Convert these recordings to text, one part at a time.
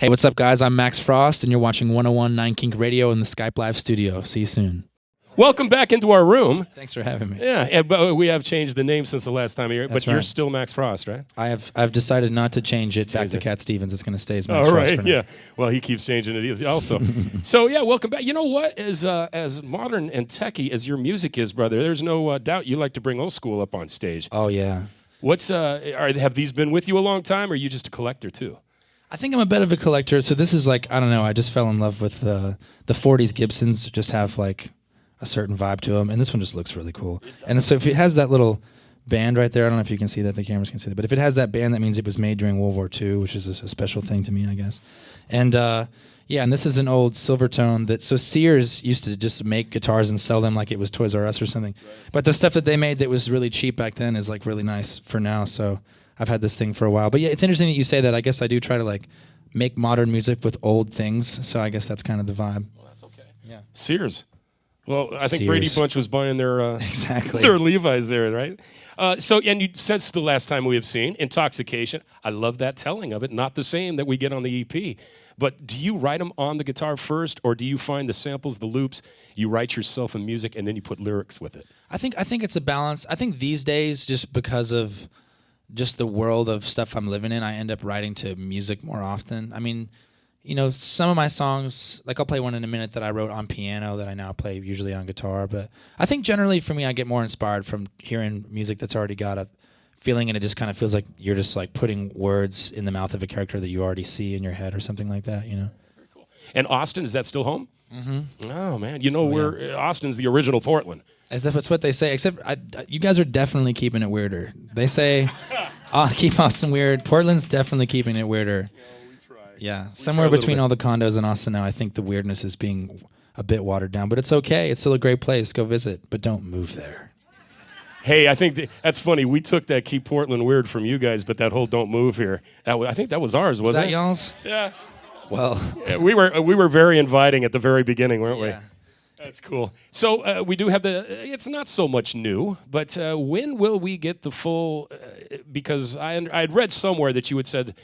Hey, what's up, guys? I'm Max Frost, and you're watching 101.9 KINK Radio in the Skype Live studio. See you soon. Welcome back into our room. Thanks for having me. Yeah, but we have changed the name since the last time here. But right. You're still Max Frost, right? I've decided not to change it back to Cat Stevens. It's going to stay as Max All Frost right, for now. yeah. Well, he keeps changing it also. So, yeah, welcome back. You know what? As modern and techie as your music is, brother, there's no doubt you like to bring old school up on stage. Oh, yeah. Have these been with you a long time, or are you just a collector, too? I think I'm a bit of a collector. So this is like, I don't know, I just fell in love with the 40s Gibsons. Just have like a certain vibe to them. And this one just looks really cool. And so if it has that little band right there, I don't know if you can see that, the cameras can see that, but if it has that band, that means it was made during World War II, which is a special thing to me, I guess. And yeah, and this is an old Silvertone that, so Sears used to just make guitars and sell them like it was Toys R Us or something. Right. But the stuff that they made that was really cheap back then is like really nice for now. So I've had this thing for a while. But yeah, it's interesting that you say that. I guess I do try to like make modern music with old things. So I guess that's kind of the vibe. Well, that's okay. Yeah. Sears. Well, I think Sears. Brady Bunch was buying their exactly their Levi's there, right? And since the last time we have seen Intoxication, I love that telling of it. Not the same that we get on the EP. But do you write them on the guitar first, or do you find the samples, the loops, you write yourself in music, and then you put lyrics with it? I think it's a balance. I think these days, just because of just the world of stuff I'm living in, I end up writing to music more often. I mean, you know, some of my songs, like I'll play one in a minute that I wrote on piano that I now play usually on guitar. But I think generally for me, I get more inspired from hearing music that's already got a feeling, and it just kind of feels like you're just like putting words in the mouth of a character that you already see in your head or something like that, you know? Very cool. And Austin, is that still home? Mm-hmm. Oh, man. You know, Austin's the original Portland. As if it's what they say, except you guys are definitely keeping it weirder. They say, keep Austin weird. Portland's definitely keeping it weirder. Yeah, somewhere between all the condos in Austin now, I think the weirdness is being a bit watered down. But it's okay. It's still a great place. Go visit, but don't move there. Hey, I think that's funny. We took that Keep Portland Weird from you guys, but that whole don't move here, I think that was ours, wasn't it? Was that y'all's? Yeah. Well. Yeah, we were very inviting at the very beginning, weren't we? Yeah. That's cool. So we do have it's not so much new, but when will we get the full, because I had read somewhere that you had said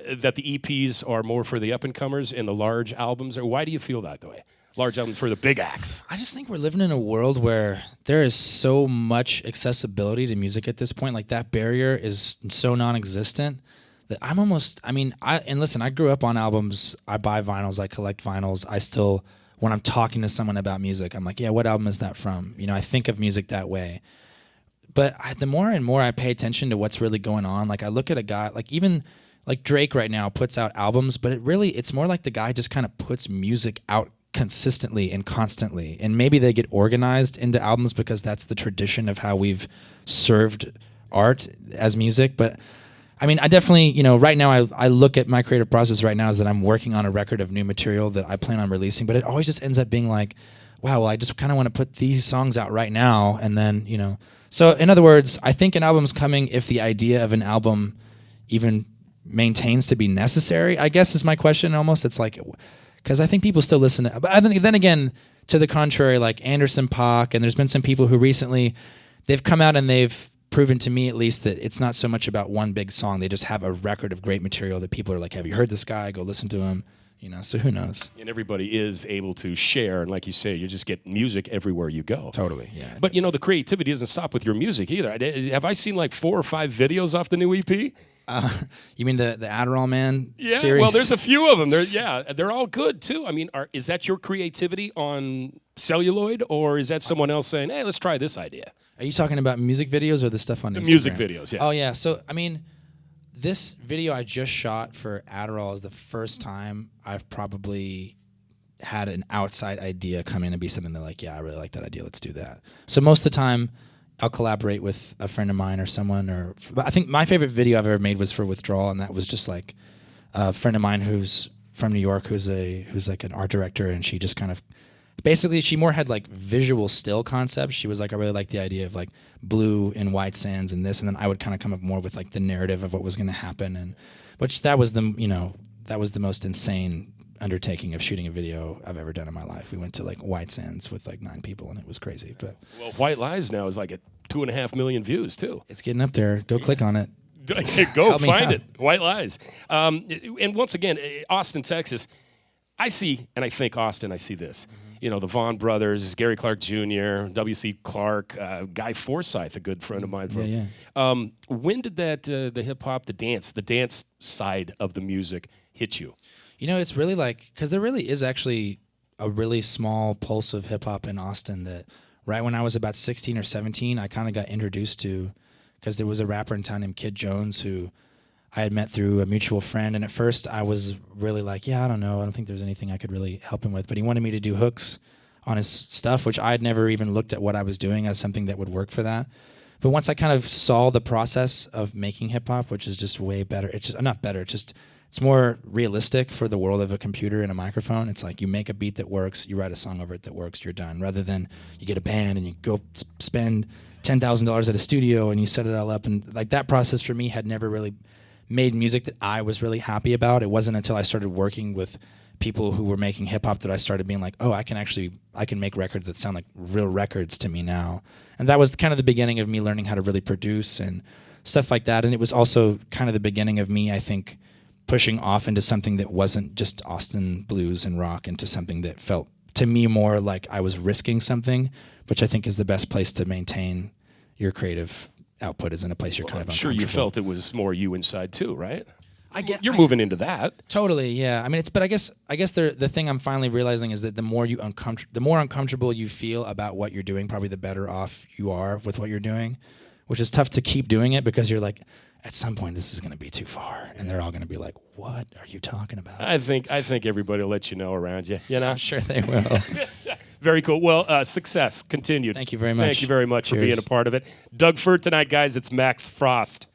that the EPs are more for the up-and-comers and the large albums, or why do you feel that way? Large albums for the big acts. I just think we're living in a world where there is so much accessibility to music at this point. Like that barrier is so non-existent that and listen, I grew up on albums. I buy vinyls. I collect vinyls. I still, when I'm talking to someone about music, I'm like, yeah, what album is that from? You know, I think of music that way. But the more and more I pay attention to what's really going on, like I look at a guy, like even like Drake right now puts out albums, but it's more like the guy just kind of puts music out consistently and constantly, and maybe they get organized into albums because that's the tradition of how we've served art as music. But I mean, I definitely, you know, right now I look at my creative process right now is that I'm working on a record of new material that I plan on releasing, but it always just ends up being like, wow, well, I just kind of want to put these songs out right now, and then, you know. So in other words, I think an album's coming if the idea of an album even maintains to be necessary, I guess is my question almost. It's like, because I think people still listen to, but then again, to the contrary, like Anderson .Paak, and there's been some people who recently, they've come out and they've proven to me at least that it's not so much about one big song. They just have a record of great material that people are like, have you heard this guy? Go listen to him. You know, so who knows? And everybody is able to share, and like you say, you just get music everywhere you go. Totally, yeah. But you know, the creativity doesn't stop with your music either. Have I seen like 4 or 5 videos off the new EP? You mean the Adderall Man yeah, series? Well, there's a few of them. They're all good too. I mean, is that your creativity on celluloid, or is that someone else saying, hey, let's try this idea? Are you talking about music videos or the stuff on Instagram? The music videos, yeah. Oh, yeah. So, I mean, this video I just shot for Adderall is the first time I've probably had an outside idea come in and be something that like, yeah, I really like that idea. Let's do that. So most of the time, I'll collaborate with a friend of mine or someone. But I think my favorite video I've ever made was for Withdrawal, and that was just like a friend of mine who's from New York, who's like an art director, and she just kind of basically she more had like visual still concepts. She was like, I really like the idea of like blue and white sands and this, and then I would kind of come up more with like the narrative of what was going to happen, and which that was the most insane undertaking of shooting a video I've ever done in my life. We went to like White Sands with like 9 people, and it was crazy. But well, White Lies now is like at 2.5 million views too. It's getting up there. Go click on it. Go Help me find out. it. White Lies. And once again, Austin, Texas. I see, and I think Austin. I see this. You know, the Vaughn brothers, Gary Clark Jr., W.C. Clark, Guy Forsyth, a good friend of mine. When did that the hip hop, the dance side of the music hit you? You know, it's really like, because there really is actually a really small pulse of hip hop in Austin that right when I was about 16 or 17, I kind of got introduced to, because there was a rapper in town named Kid Jones who I had met through a mutual friend. And at first I was really like, yeah, I don't know. I don't think there's anything I could really help him with. But he wanted me to do hooks on his stuff, which I had never even looked at what I was doing as something that would work for that. But once I kind of saw the process of making hip hop, which is just way better, it's just, not better, it's more realistic for the world of a computer and a microphone. It's like you make a beat that works, you write a song over it that works, you're done. Rather than you get a band and you go spend $10,000 at a studio and you set it all up. And like that process for me had never really made music that I was really happy about. It wasn't until I started working with people who were making hip hop that I started being like, oh, I can make records that sound like real records to me now. And that was kind of the beginning of me learning how to really produce and stuff like that. And it was also kind of the beginning of me, I think, pushing off into something that wasn't just Austin blues and rock, into something that felt to me more like I was risking something, which I think is the best place to maintain your creative output, is in a place you're kind of uncomfortable. Sure, you felt it was more you inside too, right? You're moving into that. Totally, yeah. I mean, but I guess the thing I'm finally realizing is that the more uncomfortable you feel about what you're doing, probably the better off you are with what you're doing, which is tough to keep doing it because you're like, at some point this is going to be too far, and they're all going to be like, "What are you talking about?" I think everybody will let you know around you. You know, I'm sure they will. Very cool. Well, success continued. Thank you very much. Thank you very much Cheers. for being a part of it. Doug Furt tonight, guys. It's Max Frost.